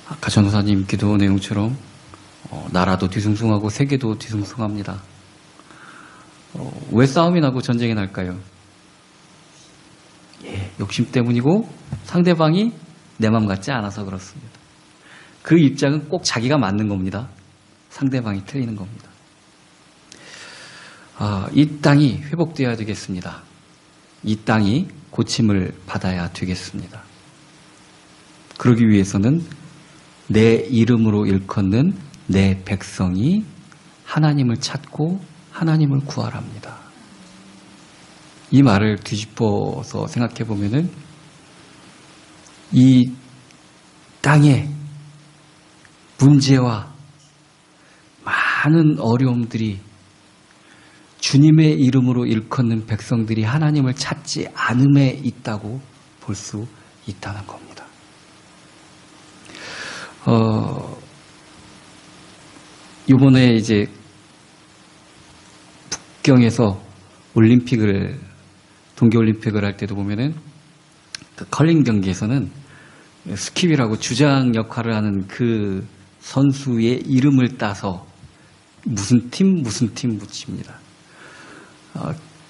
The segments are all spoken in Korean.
아까 전도사님 기도 내용처럼 나라도 뒤숭숭하고 세계도 뒤숭숭합니다. 왜 싸움이 나고 전쟁이 날까요? 욕심 때문이고 상대방이 내 맘 같지 않아서 그렇습니다. 그 입장은 꼭 자기가 맞는 겁니다. 상대방이 틀리는 겁니다. 이 땅이 회복되어야 되겠습니다. 이 땅이 고침을 받아야 되겠습니다. 그러기 위해서는 내 이름으로 일컫는 내 백성이 하나님을 찾고 하나님을 구하랍니다. 이 말을 뒤집어서 생각해 보면은 이 땅의 문제와 많은 어려움들이 주님의 이름으로 일컫는 백성들이 하나님을 찾지 않음에 있다고 볼 수 있다는 겁니다. 이번에 이제 북경에서 동계올림픽을 할 때도 보면은 그 컬링 경기에서는 스킵이라고 주장 역할을 하는 그 선수의 이름을 따서 무슨 팀 붙입니다.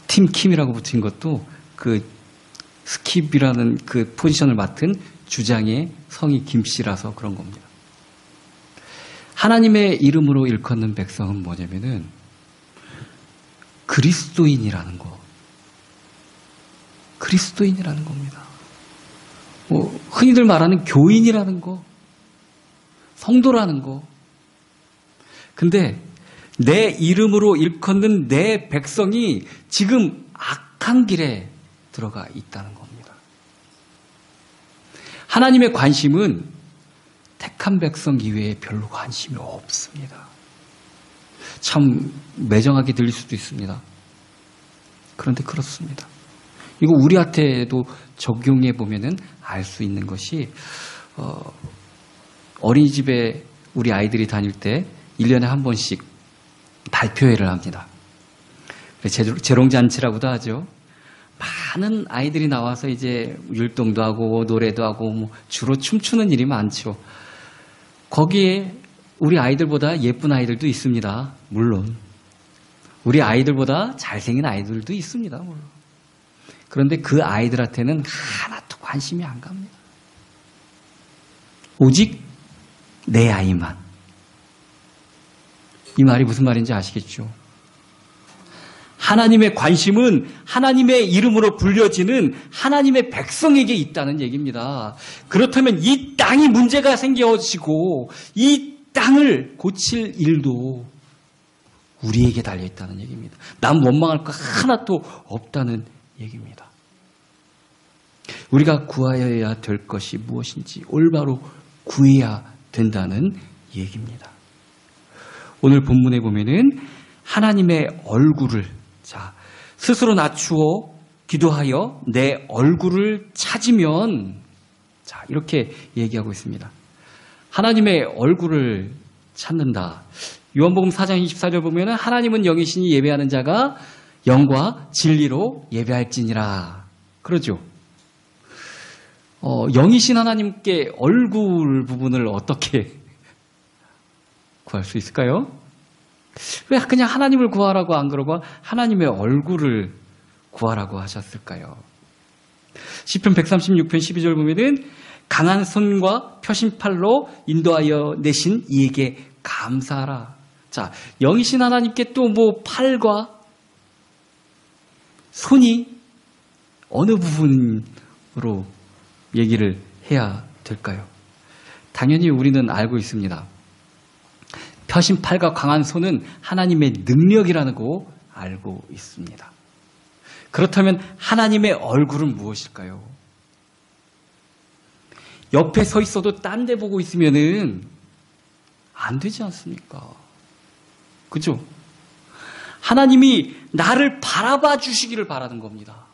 팀 킴이라고 붙인 것도 그 스킵이라는 그 포지션을 맡은 주장의 성이 김씨라서 그런 겁니다. 하나님의 이름으로 일컫는 백성은 뭐냐면은 그리스도인이라는 겁니다. 흔히들 말하는 교인이라는 거, 성도라는 거. 근데 내 이름으로 일컫는 내 백성이 지금 악한 길에 들어가 있다는 겁니다. 하나님의 관심은 택한 백성 이외에 별로 관심이 없습니다. 참 매정하게 들릴 수도 있습니다. 그런데 그렇습니다. 이거 우리한테도 적용해 보면은 알 수 있는 것이 어린이집에 우리 아이들이 다닐 때 1년에 한 번씩 발표회를 합니다. 재롱잔치라고도 하죠. 많은 아이들이 나와서 이제 율동도 하고 노래도 하고 주로 춤추는 일이 많죠. 거기에 우리 아이들보다 예쁜 아이들도 있습니다. 물론. 우리 아이들보다 잘생긴 아이들도 있습니다. 물론. 그런데 그 아이들한테는 하나도 관심이 안 갑니다. 오직 내 아이만. 이 말이 무슨 말인지 아시겠죠? 하나님의 관심은 하나님의 이름으로 불려지는 하나님의 백성에게 있다는 얘기입니다. 그렇다면 이 땅이 문제가 생겨지고 이 땅을 고칠 일도 우리에게 달려있다는 얘기입니다. 남 원망할 거 하나도 없다는 얘기입니다. 우리가 구하여야 될 것이 무엇인지 올바로 구해야 된다는 얘기입니다. 오늘 본문에 보면은 하나님의 얼굴을 스스로 낮추어 기도하여 내 얼굴을 찾으면 이렇게 얘기하고 있습니다. 하나님의 얼굴을 찾는다. 요한복음 4장 24절 보면은 하나님은 영이시니 예배하는 자가 영과 진리로 예배할지니라. 그러죠. 영이신 하나님께 얼굴 부분을 어떻게 구할 수 있을까요? 왜 그냥 하나님을 구하라고 안 그러고 하나님의 얼굴을 구하라고 하셨을까요? 시편 136편 12절 보면은 강한 손과 펴신 팔로 인도하여 내신 이에게 감사하라. 영이신 하나님께 또 팔과 손이 어느 부분으로 얘기를 해야 될까요? 당연히 우리는 알고 있습니다. 펴신 팔과 강한 손은 하나님의 능력이라는 거 알고 있습니다. 그렇다면 하나님의 얼굴은 무엇일까요? 옆에 서 있어도 딴 데 보고 있으면은 안 되지 않습니까? 그죠? 하나님이 나를 바라봐 주시기를 바라는 겁니다.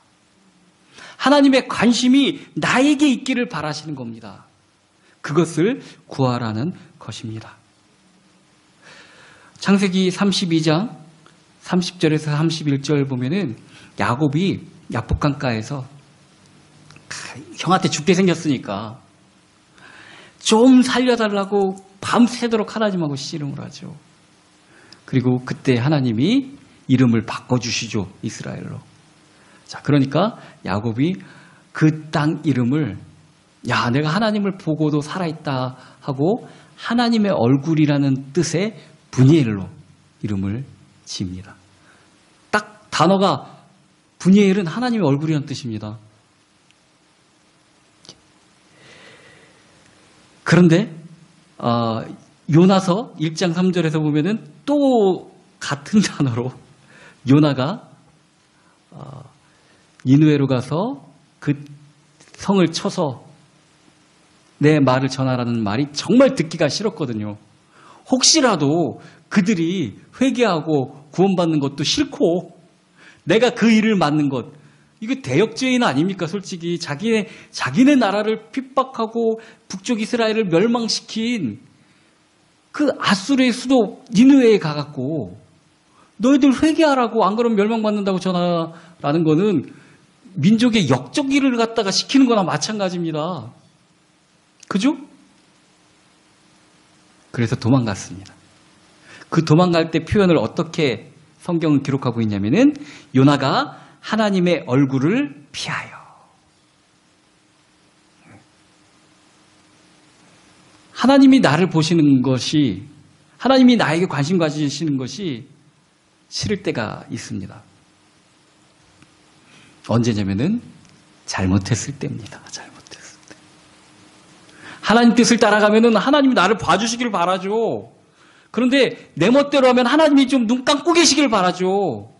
하나님의 관심이 나에게 있기를 바라시는 겁니다. 그것을 구하라는 것입니다. 창세기 32장 30절에서 31절 보면은 야곱이 야복강가에서 형한테 죽게 생겼으니까 좀 살려달라고 밤새도록 하나님하고 씨름을 하죠. 그리고 그때 하나님이 이름을 바꿔주시죠. 이스라엘로. 자, 그러니까 야곱이 그 땅 이름을 야, 내가 하나님을 보고도 살아있다 하고 하나님의 얼굴이라는 뜻의 브니엘로 이름을 지입니다. 딱 단어가 브니엘은 하나님의 얼굴이라는 뜻입니다. 그런데 요나서 1장 3절에서 보면은 또 같은 단어로 요나가 니느웨로 가서 그 성을 쳐서 내 말을 전하라는 말이 정말 듣기가 싫었거든요. 혹시라도 그들이 회개하고 구원받는 것도 싫고 내가 그 일을 맡는 것, 이거 대역죄인 아닙니까? 솔직히 자기네 나라를 핍박하고 북쪽 이스라엘을 멸망시킨 그 아수르의 수도 니느웨에 가갖고 너희들 회개하라고 안 그러면 멸망받는다고 전하라는 거는 민족의 역적 일을 갖다가 시키는 거나 마찬가지입니다. 그죠? 그래서 도망갔습니다. 그 도망갈 때 표현을 어떻게 성경은 기록하고 있냐면은 요나가 하나님의 얼굴을 피하여. 하나님이 나를 보시는 것이, 하나님이 나에게 관심 가지시는 것이 싫을 때가 있습니다. 언제냐면은 잘못했을 때입니다. 잘못했을 때. 하나님 뜻을 따라가면은 하나님이 나를 봐주시길 바라죠. 그런데 내 멋대로 하면 하나님이 좀 눈 감고 계시길 바라죠.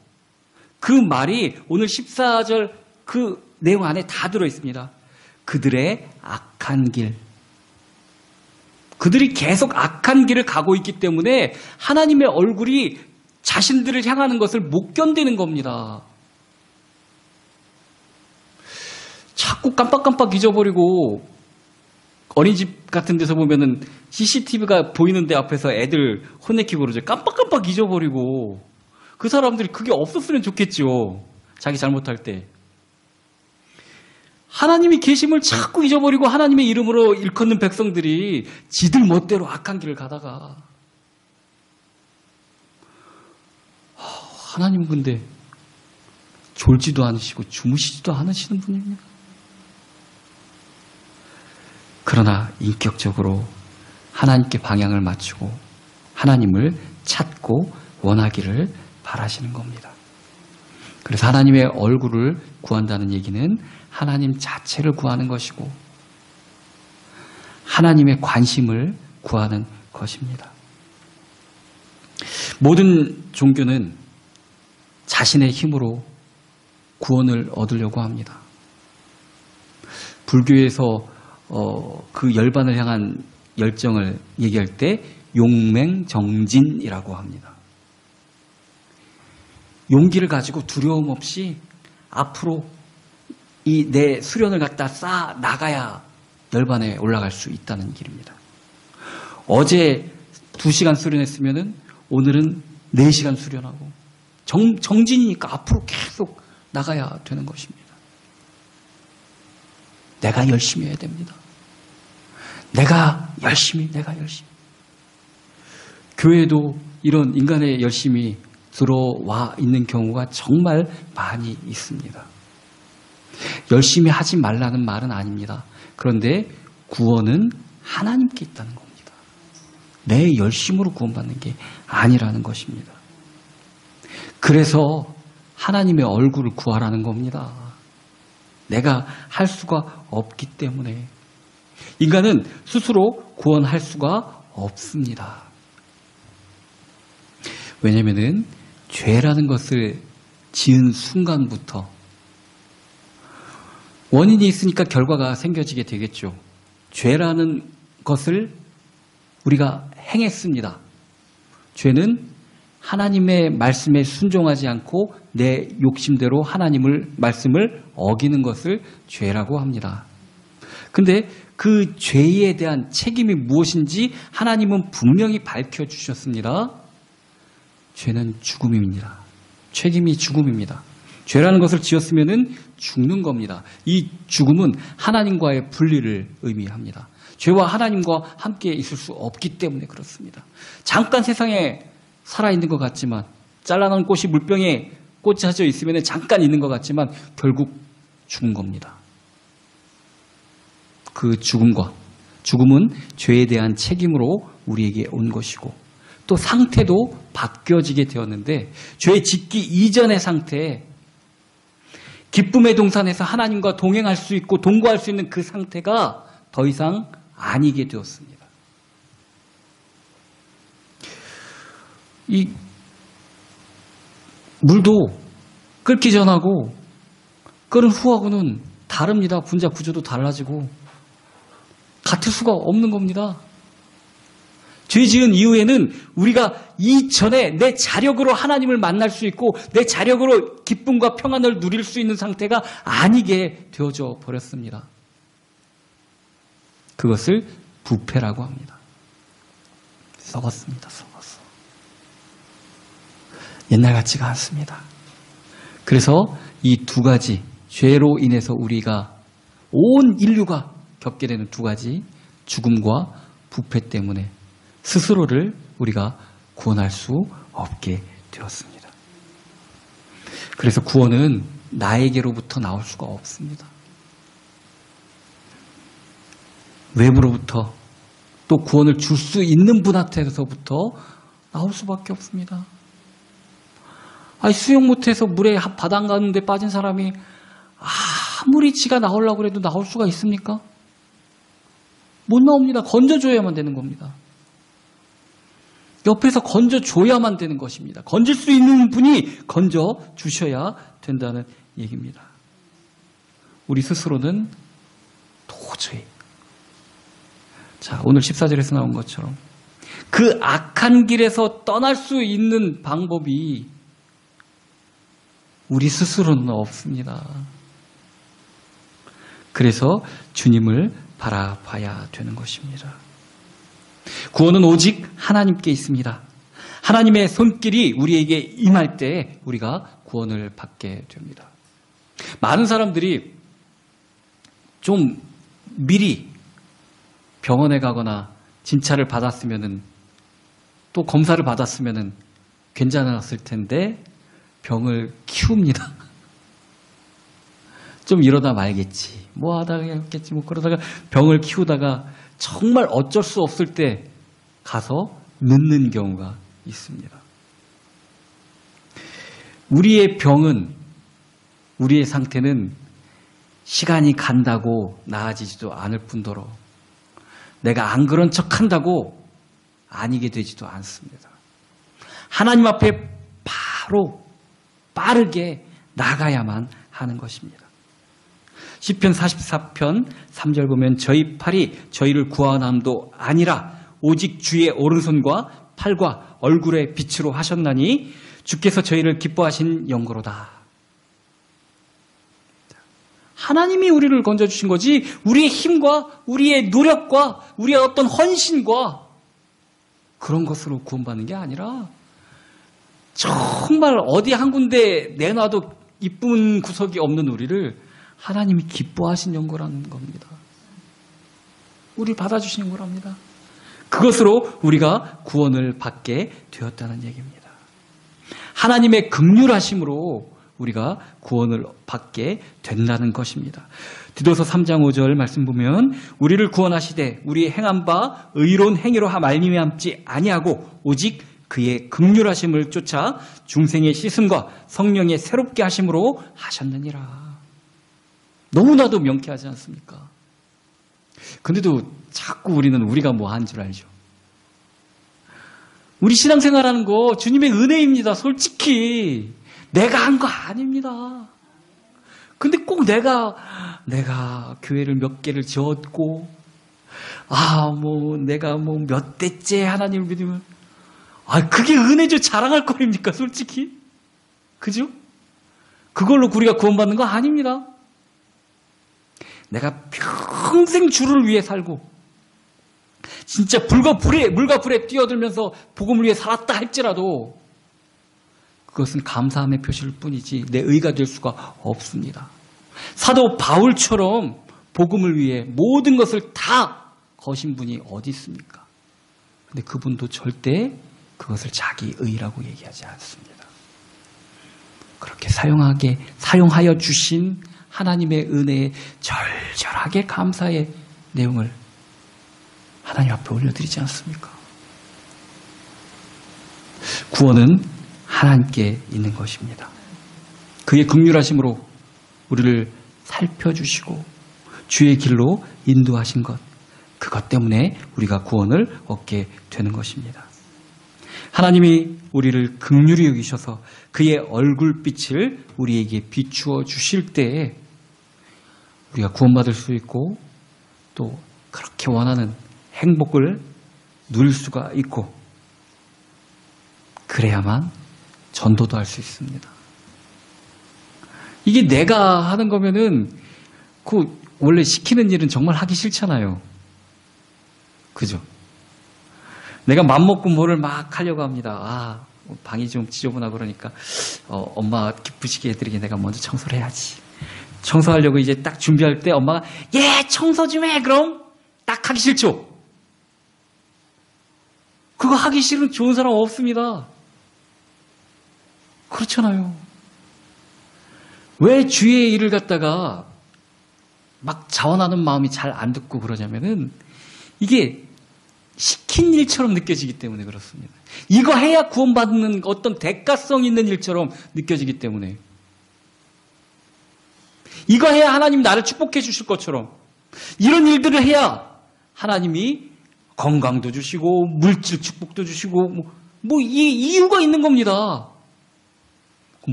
그 말이 오늘 14절 그 내용 안에 다 들어있습니다. 그들의 악한 길. 그들이 계속 악한 길을 가고 있기 때문에 하나님의 얼굴이 자신들을 향하는 것을 못 견디는 겁니다. 자꾸 깜빡깜빡 잊어버리고 어린이집 같은 데서 보면은 CCTV가 보이는데 앞에서 애들 혼내키고 그러죠. 깜빡깜빡 잊어버리고. 그 사람들이 그게 없었으면 좋겠죠. 자기 잘못할 때. 하나님이 계심을 자꾸 잊어버리고 하나님의 이름으로 일컫는 백성들이 지들 멋대로 악한 길을 가다가 하나님 근데 졸지도 않으시고 주무시지도 않으시는 분입니다. 그러나 인격적으로 하나님께 방향을 맞추고 하나님을 찾고 원하기를 바라시는 겁니다. 그래서 하나님의 얼굴을 구한다는 얘기는 하나님 자체를 구하는 것이고 하나님의 관심을 구하는 것입니다. 모든 종교는 자신의 힘으로 구원을 얻으려고 합니다. 불교에서 그 열반을 향한 열정을 얘기할 때 용맹정진이라고 합니다. 용기를 가지고 두려움 없이 앞으로 이 내 수련을 갖다 쌓아 나가야 열반에 올라갈 수 있다는 길입니다. 어제 2시간 수련했으면은 오늘은 4시간 수련하고 정진이니까 앞으로 계속 나가야 되는 것입니다. 내가 열심히 해야 됩니다. 내가 열심히. 교회에도 이런 인간의 열심이 들어와 있는 경우가 정말 많이 있습니다. 열심히 하지 말라는 말은 아닙니다. 그런데 구원은 하나님께 있다는 겁니다. 내 열심으로 구원받는 게 아니라는 것입니다. 그래서 하나님의 얼굴을 구하라는 겁니다. 내가 할 수가 없기 때문에. 인간은 스스로 구원할 수가 없습니다. 왜냐하면 죄라는 것을 지은 순간부터 원인이 있으니까 결과가 생겨지게 되겠죠. 죄라는 것을 우리가 행했습니다. 죄는 하나님의 말씀에 순종하지 않고 내 욕심대로 하나님의 말씀을 어기는 것을 죄라고 합니다. 근데 그 죄에 대한 책임이 무엇인지 하나님은 분명히 밝혀주셨습니다. 죄는 죽음입니다. 책임이 죽음입니다. 죄라는 것을 지었으면 죽는 겁니다. 이 죽음은 하나님과의 분리를 의미합니다. 죄와 하나님과 함께 있을 수 없기 때문에 그렇습니다. 잠깐 세상에 살아있는 것 같지만, 잘라난 꽃이 물병에 꽂혀져 있으면 잠깐 있는 것 같지만 결국 죽은 겁니다. 그 죽음은 죄에 대한 책임으로 우리에게 온 것이고, 또 상태도 바뀌어지게 되었는데, 죄 짓기 이전의 상태에 기쁨의 동산에서 하나님과 동행할 수 있고 동거할 수 있는 그 상태가 더 이상 아니게 되었습니다. 이 물도 끓기 전하고 끓은 후하고는 다릅니다. 분자 구조도 달라지고 같을 수가 없는 겁니다. 죄 지은 이후에는 우리가 이전에 내 자력으로 하나님을 만날 수 있고 내 자력으로 기쁨과 평안을 누릴 수 있는 상태가 아니게 되어져 버렸습니다. 그것을 부패라고 합니다. 썩었습니다. 썩었어. 옛날 같지가 않습니다. 그래서 이 두 가지, 죄로 인해서 우리가 온 인류가 겪게 되는 두 가지, 죽음과 부패 때문에 스스로를 우리가 구원할 수 없게 되었습니다. 그래서 구원은 나에게로부터 나올 수가 없습니다. 외부로부터, 또 구원을 줄 수 있는 분한테서부터 나올 수밖에 없습니다. 수영 못해서 물에 바다 가는데 빠진 사람이 아무리 지가 나오려고 해도 나올 수가 있습니까? 못 나옵니다. 건져줘야만 되는 겁니다. 옆에서 건져줘야만 되는 것입니다. 건질 수 있는 분이 건져주셔야 된다는 얘기입니다. 우리 스스로는 도저히, 자, 오늘 14절에서 나온 것처럼 그 악한 길에서 떠날 수 있는 방법이 우리 스스로는 없습니다. 그래서 주님을 바라봐야 되는 것입니다. 구원은 오직 하나님께 있습니다. 하나님의 손길이 우리에게 임할 때 우리가 구원을 받게 됩니다. 많은 사람들이 좀 미리 병원에 가거나 진찰을 받았으면은, 또 검사를 받았으면은 괜찮았을 텐데 병을 키웁니다. 좀 이러다 말겠지, 뭐 하다가 했겠지, 뭐 그러다가 병을 키우다가 정말 어쩔 수 없을 때 가서 늦는 경우가 있습니다. 우리의 병은, 우리의 상태는 시간이 간다고 나아지지도 않을 뿐더러 내가 안 그런 척 한다고 아니게 되지도 않습니다. 하나님 앞에 바로 빠르게 나가야만 하는 것입니다. 시편 44편 3절 보면 저희 팔이 저희를 구원함도 아니라 오직 주의 오른손과 팔과 얼굴의 빛으로 하셨나니 주께서 저희를 기뻐하신 영광로다. 하나님이 우리를 건져주신 거지, 우리의 힘과 우리의 노력과 우리의 어떤 헌신과 그런 것으로 구원받는 게 아니라 정말 어디 한 군데 내놔도 이쁜 구석이 없는 우리를 하나님이 기뻐하신 연고라는 겁니다. 우리 받아주시는 거랍니다. 그것으로 우리가 구원을 받게 되었다는 얘기입니다. 하나님의 긍휼하심으로 우리가 구원을 받게 된다는 것입니다. 디도서 3장 5절 말씀 보면 우리를 구원하시되 우리 행한 바 의로운 행위로 말미암지 아니하고 오직 그의 긍휼하심을 쫓아 중생의 씻음과 성령의 새롭게 하심으로 하셨느니라. 너무나도 명쾌하지 않습니까? 근데도 자꾸 우리는 우리가 뭐 한 줄 알죠. 우리 신앙생활하는 거 주님의 은혜입니다. 솔직히 내가 한 거 아닙니다. 근데 꼭 내가 교회를 몇 개를 지었고 내가 몇 대째 하나님을 믿으면 그게 은혜죠. 자랑할 거입니까? 솔직히. 그죠? 그걸로 우리가 구원받는 거 아닙니다. 내가 평생 주를 위해 살고 진짜 물과 불에 뛰어들면서 복음을 위해 살았다 할지라도 그것은 감사함의 표시일 뿐이지 내 의가 될 수가 없습니다. 사도 바울처럼 복음을 위해 모든 것을 다 허신 분이 어디 있습니까? 근데 그분도 절대 그것을 자기 의라고 얘기하지 않습니다. 그렇게 사용하여 주신 하나님의 은혜에 절절하게 감사의 내용을 하나님 앞에 올려드리지 않습니까? 구원은 하나님께 있는 것입니다. 그의 긍휼하심으로 우리를 살펴주시고 주의 길로 인도하신 것, 그것 때문에 우리가 구원을 얻게 되는 것입니다. 하나님이 우리를 긍휼히 여기셔서 그의 얼굴빛을 우리에게 비추어 주실 때에 우리가 구원받을 수 있고 또 그렇게 원하는 행복을 누릴 수가 있고, 그래야만 전도도 할 수 있습니다. 이게 내가 하는 거면은 원래 시키는 일은 정말 하기 싫잖아요. 그죠? 내가 맘먹고 뭐를 막 하려고 합니다. 방이 좀 지저분하고 그러니까 엄마 기쁘시게 해드리게 내가 먼저 청소를 해야지. 청소하려고 이제 딱 준비할 때 엄마가 청소 좀 해 그럼? 딱 하기 싫죠? 그거 하기 싫은 좋은 사람 없습니다. 그렇잖아요. 왜 주의 일을 갖다가 막 자원하는 마음이 잘 안 듣고 그러냐면은 이게 시킨 일처럼 느껴지기 때문에 그렇습니다. 이거 해야 구원받는 어떤 대가성 있는 일처럼 느껴지기 때문에, 이거 해야 하나님 나를 축복해 주실 것처럼, 이런 일들을 해야 하나님이 건강도 주시고 물질 축복도 주시고 이 이유가 있는 겁니다.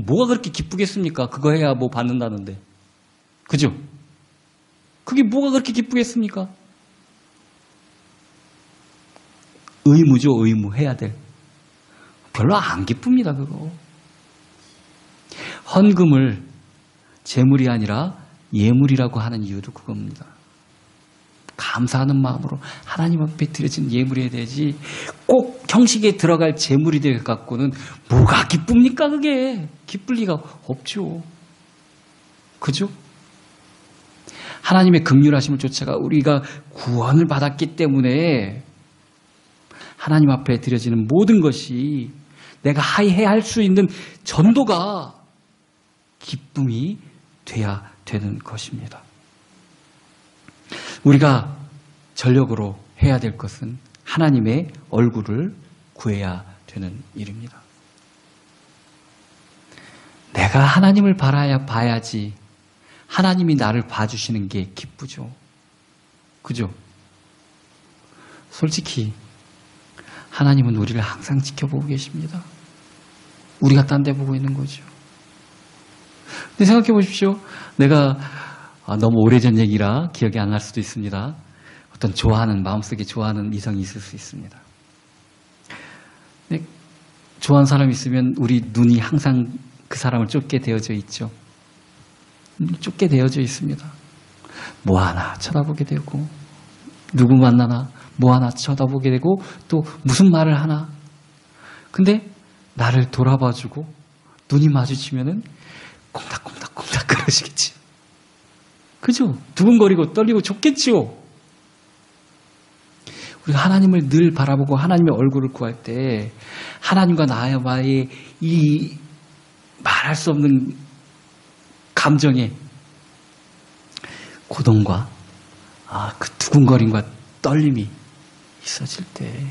뭐가 그렇게 기쁘겠습니까? 그거 해야 뭐 받는다는데. 그죠? 그게 뭐가 그렇게 기쁘겠습니까? 의무죠, 의무. 해야 될. 별로 안 기쁩니다, 그거. 헌금을 재물이 아니라 예물이라고 하는 이유도 그겁니다. 감사하는 마음으로 하나님 앞에 드려진 예물이 되지 꼭 형식에 들어갈 재물이 되어 갖고는 뭐가 기쁩니까? 그게 기쁠 리가 없죠. 그죠? 하나님의 긍휼하심을 쫓아가 우리가 구원을 받았기 때문에 하나님 앞에 드려지는 모든 것이 내가 해야 할 수 있는 전도가 기쁨이 돼야 되는 것입니다. 우리가 전력으로 해야 될 것은 하나님의 얼굴을 구해야 되는 일입니다. 내가 하나님을 봐야지 하나님이 나를 봐주시는 게 기쁘죠. 그죠? 솔직히 하나님은 우리를 항상 지켜보고 계십니다. 우리가 딴 데 보고 있는 거죠. 근데 생각해 보십시오. 내가 너무 오래전 얘기라 기억이 안 날 수도 있습니다. 어떤 마음속에 좋아하는 이성이 있을 수 있습니다. 근데 좋아하는 사람이 있으면 우리 눈이 항상 그 사람을 쫓게 되어져 있죠. 쫓게 되어져 있습니다. 뭐 하나 쳐다보게 되고, 누구 만나나 뭐 하나 쳐다보게 되고, 또 무슨 말을 하나. 근데 나를 돌아봐주고 눈이 마주치면은 콩닥콩닥콩닥 그러시겠지. 그죠? 두근거리고 떨리고 좋겠지요. 우리가 하나님을 늘 바라보고 하나님의 얼굴을 구할 때 하나님과 나와의 이 말할 수 없는 감정의 고동과 그 두근거림과 떨림이 있어질 때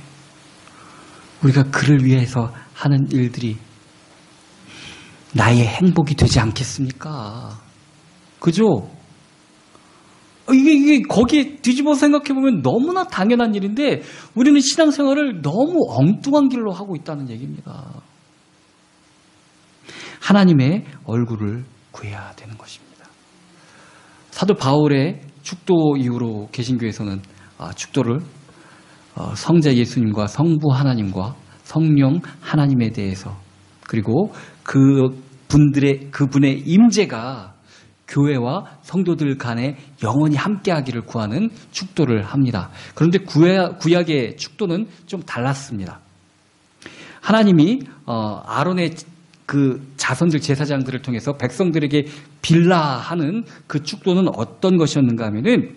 우리가 그를 위해서 하는 일들이 나의 행복이 되지 않겠습니까? 그죠? 이게 거기에 뒤집어 생각해보면 너무나 당연한 일인데 우리는 신앙생활을 너무 엉뚱한 길로 하고 있다는 얘기입니다. 하나님의 얼굴을 구해야 되는 것입니다. 사도 바울의 축도 이후로 개신교에서는 축도를 성자 예수님과 성부 하나님과 성령 하나님에 대해서, 그리고 그분의 임재가 교회와 성도들 간에 영원히 함께하기를 구하는 축도를 합니다. 그런데 구약의 축도는 좀 달랐습니다. 하나님이 아론의 그 자손들 제사장들을 통해서 백성들에게 빌라 하는 그 축도는 어떤 것이었는가 하면은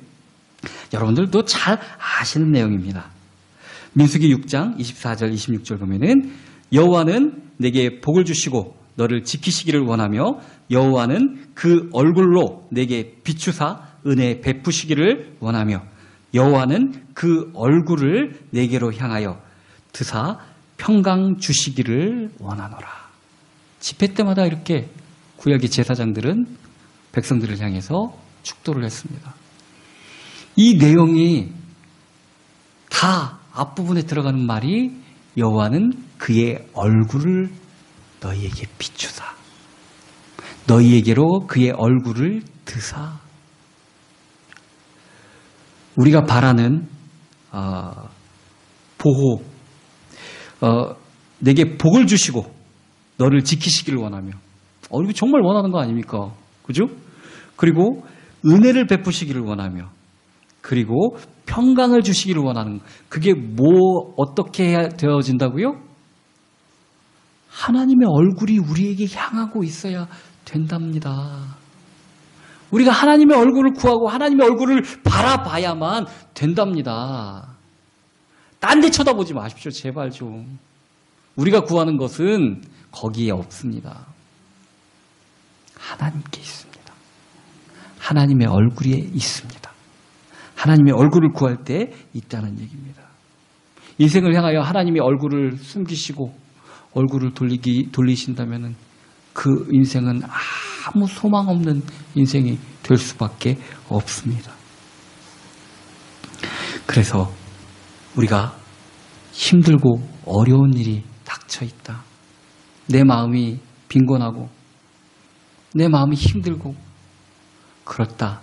여러분들도 잘 아시는 내용입니다. 민수기 6장 24절 26절 보면은 여호와는 내게 복을 주시고 너를 지키시기를 원하며 여호와는 그 얼굴로 내게 비추사 은혜 베푸시기를 원하며 여호와는 그 얼굴을 내게로 향하여 드사 평강 주시기를 원하노라. 집회 때마다 이렇게 구약의 제사장들은 백성들을 향해서 축도를 했습니다. 이 내용이 다 앞부분에 들어가는 말이 여호와는 그의 얼굴을 너희에게 비추사 너희에게로 그의 얼굴을 드사. 우리가 바라는 보호, 내게 복을 주시고 너를 지키시기를 원하며, 이거 정말 원하는 거 아닙니까? 그죠? 그리고 은혜를 베푸시기를 원하며, 그리고 평강을 주시기를 원하는 거. 그게 어떻게 해야 되어진다고요? 하나님의 얼굴이 우리에게 향하고 있어야 된답니다. 우리가 하나님의 얼굴을 구하고 하나님의 얼굴을 바라봐야만 된답니다. 딴 데 쳐다보지 마십시오. 제발 좀. 우리가 구하는 것은 거기에 없습니다. 하나님께 있습니다. 하나님의 얼굴에 있습니다. 하나님의 얼굴을 구할 때 있다는 얘기입니다. 인생을 향하여 하나님의 얼굴을 숨기시고 얼굴을 돌리신다면 그 인생은 아무 소망 없는 인생이 될 수밖에 없습니다. 그래서 우리가 힘들고 어려운 일이 닥쳐 있다. 내 마음이 빈곤하고 내 마음이 힘들고 그렇다.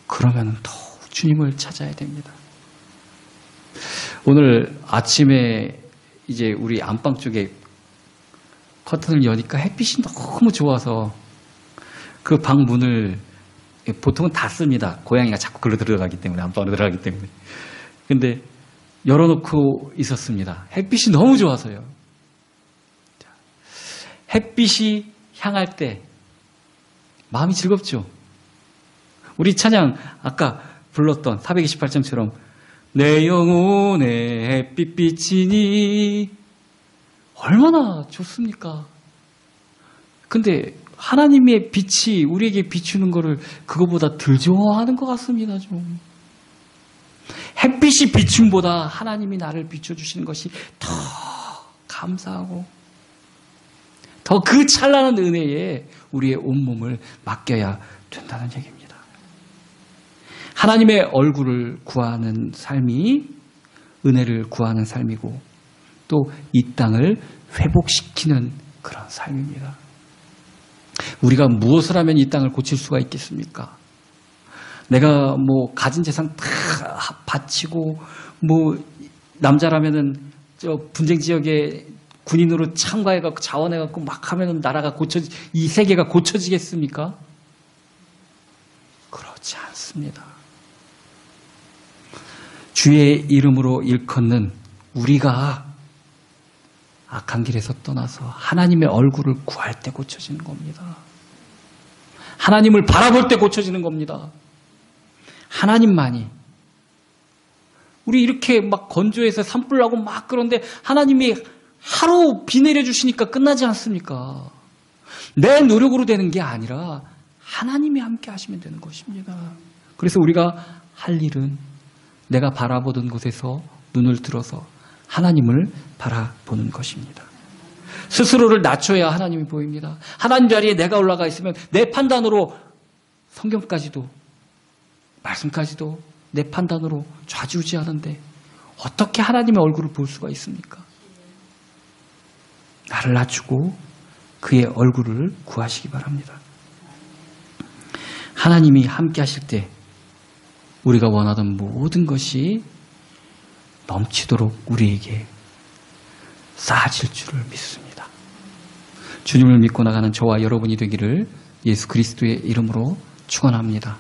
그러면 더욱 주님을 찾아야 됩니다. 오늘 아침에 이제 우리 안방 쪽에 커튼을 여니까 햇빛이 너무 좋아서 그 방 문을 보통은 닫습니다. 고양이가 자꾸 글로 들어가기 때문에, 안방으로 들어가기 때문에. 근데 열어놓고 있었습니다. 햇빛이 너무 좋아서요. 햇빛이 향할 때 마음이 즐겁죠. 우리 찬양 아까 불렀던 428장처럼 내 영혼에 햇빛 비치니 얼마나 좋습니까? 근데 하나님의 빛이 우리에게 비추는 거를 그거보다 덜 좋아하는 것 같습니다. 좀 햇빛이 비춤보다 하나님이 나를 비춰주시는 것이 더 감사하고 더 그 찬란한 은혜에 우리의 온몸을 맡겨야 된다는 얘기입니다. 하나님의 얼굴을 구하는 삶이 은혜를 구하는 삶이고 또 이 땅을 회복시키는 그런 삶입니다. 우리가 무엇을 하면 이 땅을 고칠 수가 있겠습니까? 내가 가진 재산 다 바치고 남자라면은 저 분쟁 지역에 군인으로 참가해갖고 자원해갖고 막 하면은 나라가 이 세계가 고쳐지겠습니까? 그렇지 않습니다. 주의 이름으로 일컫는 우리가 악한 길에서 떠나서 하나님의 얼굴을 구할 때 고쳐지는 겁니다. 하나님을 바라볼 때 고쳐지는 겁니다. 하나님만이. 우리 이렇게 막 건조해서 산불 나고 막 그런데 하나님이 하루 비 내려주시니까 끝나지 않습니까? 내 노력으로 되는 게 아니라 하나님이 함께 하시면 되는 것입니다. 그래서 우리가 할 일은 내가 바라보던 곳에서 눈을 들어서 하나님을 바라보는 것입니다. 스스로를 낮춰야 하나님이 보입니다. 하나님 자리에 내가 올라가 있으면 내 판단으로 성경까지도 말씀까지도 내 판단으로 좌지우지하는데 어떻게 하나님의 얼굴을 볼 수가 있습니까? 나를 낮추고 그의 얼굴을 구하시기 바랍니다. 하나님이 함께 하실 때 우리가 원하던 모든 것이 넘치도록 우리에게 쌓아질 줄을 믿습니다. 주님을 믿고 나가는 저와 여러분이 되기를 예수 그리스도의 이름으로 축원합니다.